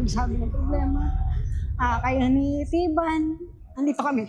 magsabi ng problema. Kaya ni Tiban, nandito kami.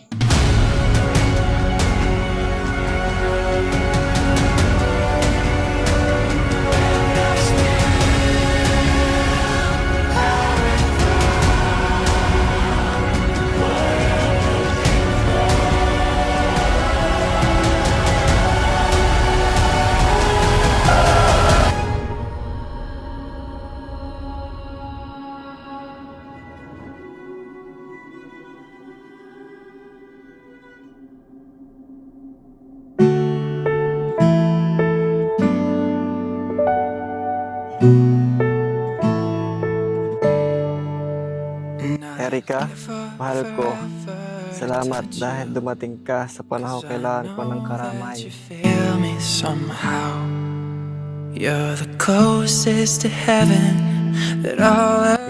Erika, mahal ko. Salamat dahil dumating ka sa panahon kailangan ko ng karamay.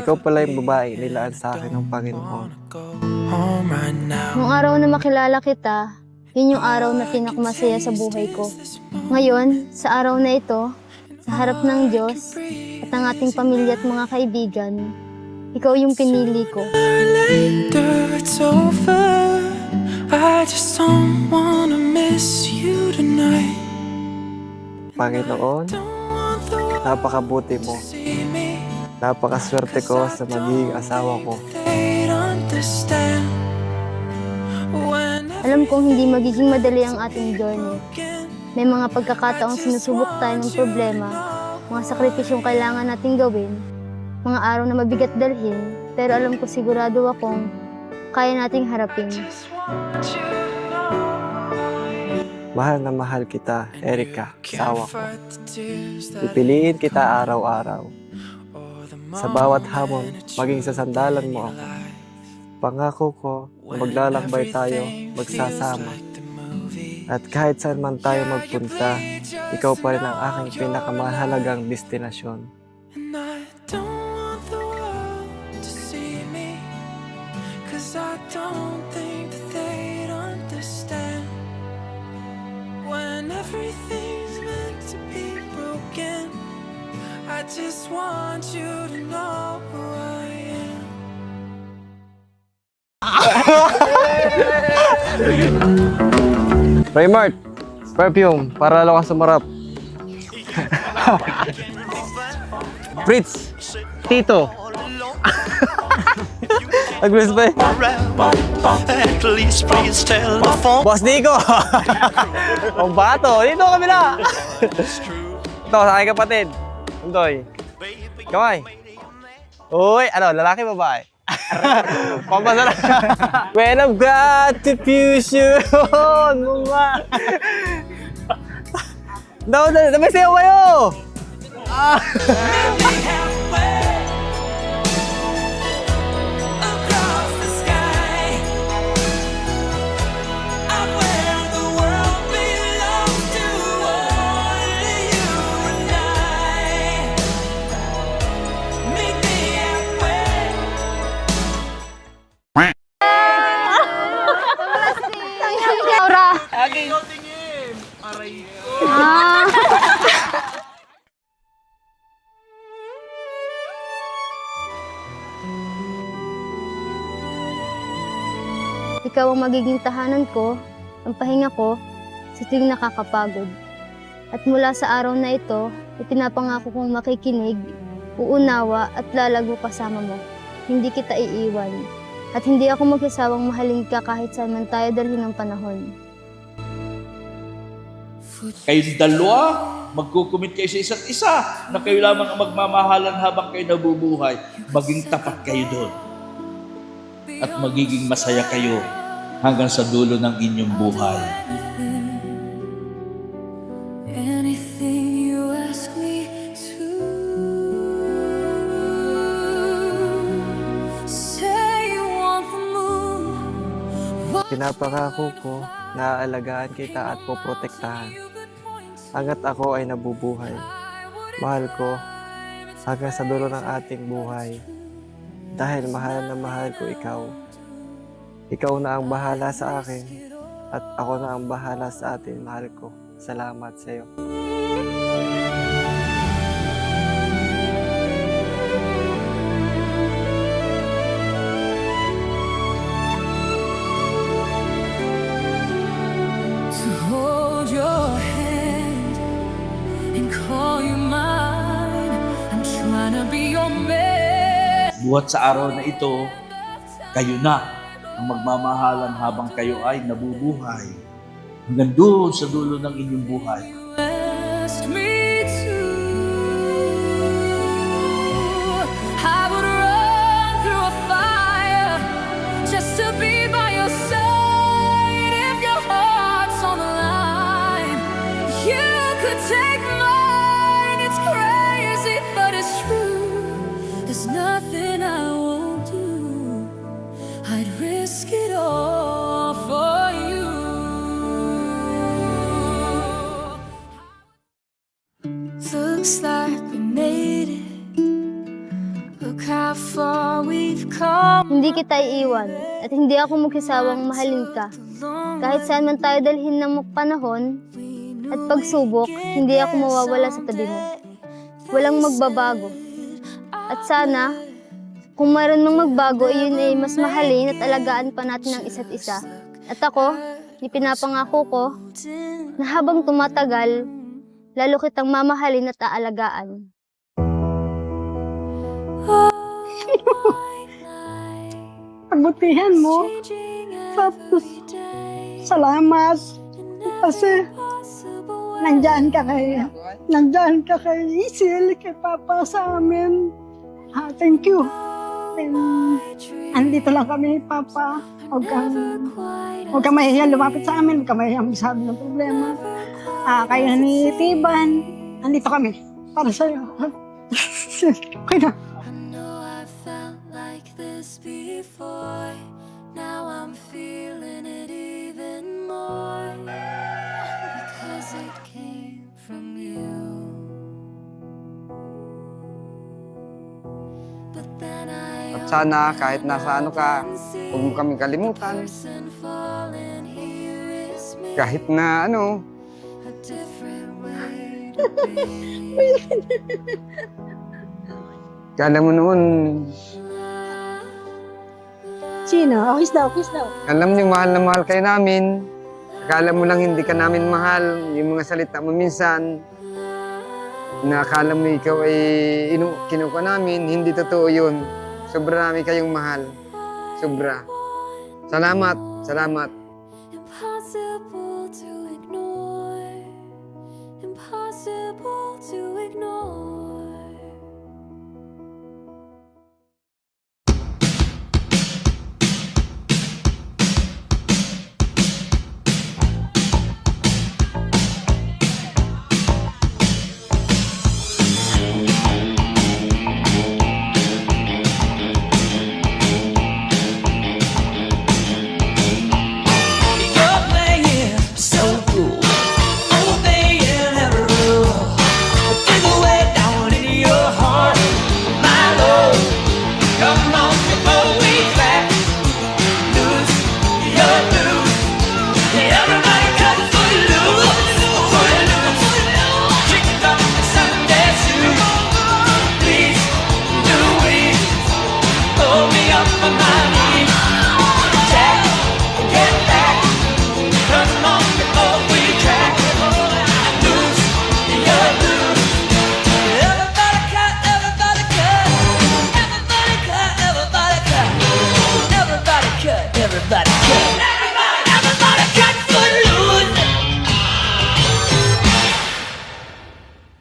Ikaw pala yung babae nilaan sa akin ng Panginoon. Nung araw na makilala kita, yun yung araw na pinakamasaya sa buhay ko. Ngayon, sa araw na ito, sa harap ng Diyos at ang ating pamilya at mga kaibigan, ikaw yung pinili ko. Panginoon, napakabuti mo. Napakaswerte ko sa magiging asawa ko. Alam kong hindi magiging madali ang ating journey. May mga pagkakataong sinusubok tayo ng problema, mga sakripisyong kailangan nating gawin, mga araw na mabigat dalhin, pero alam ko sigurado akong kaya nating harapin. Mahal na mahal kita, Erika, asawa ko. Pipiliin kita araw-araw. Sa bawat hamon, maging sa sandalan mo ako. Pangako ko na maglalakbay tayo, magsasama. At kahit saan man tayo magpunta, ikaw pa rin ang aking pinakamahalagang destinasyon. I don't think that they'd understand when everything's meant to be broken. I just want you to know who I am. Raymart, perfume, para lalo kang sumarap. Fritz, Tito. Agres ba eh? At least please tell the phone. Boss Nico! O bato, dito kami na! Ito, sa aking kapatid. Undoy. Kamay. Uy, ano, lalaki babae? Pampasara. When I've got the future on mama. Daw, may sayo kayo! Across the sky, I'm where the world belongs to only you and I. Meet me halfway. Laura! Ah. Ikaw ang magiging tahanan ko, ang pahinga ko, sa tuwing nakakapagod. At mula sa araw na ito, ipinapangako kong makikinig, uunawa at lalago kasama mo. Hindi kita iiwan. At hindi ako magsasawang mahalin ka kahit saan man tayo dalhin ng panahon. Kayong dalawa, magkukumit kayo sa isa't isa na kayo lamang ang magmamahalan habang kayo nabubuhay. Maging tapat kayo doon. At magiging masaya kayo hanggang sa dulo ng inyong buhay. Anything you ask me to say, you want the moon. Pinapangako ko na aalagaan kita at poprotektahan. Hanggat ako ay nabubuhay. Mahal ko hanggang sa dulo ng ating buhay. Dahil mahal na mahal ko ikaw. Ikaw na ang bahala sa akin at ako na ang bahala sa atin, mahal ko. Salamat sa iyo. Buhat sa araw na ito, kayo na ang magmamahalan habang kayo ay nabubuhay. Hanggang doon sa dulo ng inyong buhay. asked me to, I would run through a fire just to be by your side. If your heart's on the line, you could take mine. It's crazy, but it's true. There's nothing I won't do. I'd risk it all for you. Looks like we made it. Look how far we've come. Hindi kita iiwan at hindi ako magsasawang mahalin ka. Kahit saan man tayo dalhin ng panahon at pagsubok, hindi ako mawawala sa tabi mo. Walang magbabago. At sana, kung mayroon mang magbago, iyon ay mas mahalin at alagaan pa natin ang isa't isa. At ako, ipinapangako ko na habang tumatagal, lalo kitang mamahalin at aalagaan. Pagbutihan mo. Tapos, salamat. Kasi, nandyan ka kay Isil, kay Papa sa amin. Thank you. And, andito lang kami, Papa. Huwag kang mahihiya lumapit sa amin. Huwag kang mahihiya magsabi ng problema. Kayo ni Tiban, andito kami para sa'yo. Okay na. I know I felt like this before. Now I'm feeling it even more. Because it came from you. But then I At sana kahit nasa ano ka, huwag mo kami kalimutan. person falling here is me. Kahit na ano, A different way to be. kala mo noon, Sino? Okis daw. alam niyo mahal na mahal kayo namin. Akala mo lang hindi ka namin mahal. Yung mga salita mo minsan, na akala mo ikaw ay kinuha namin, hindi totoo yun. Sobra namin kayong mahal. Sobra. Salamat. Impossible to ignore. Impossible to ignore.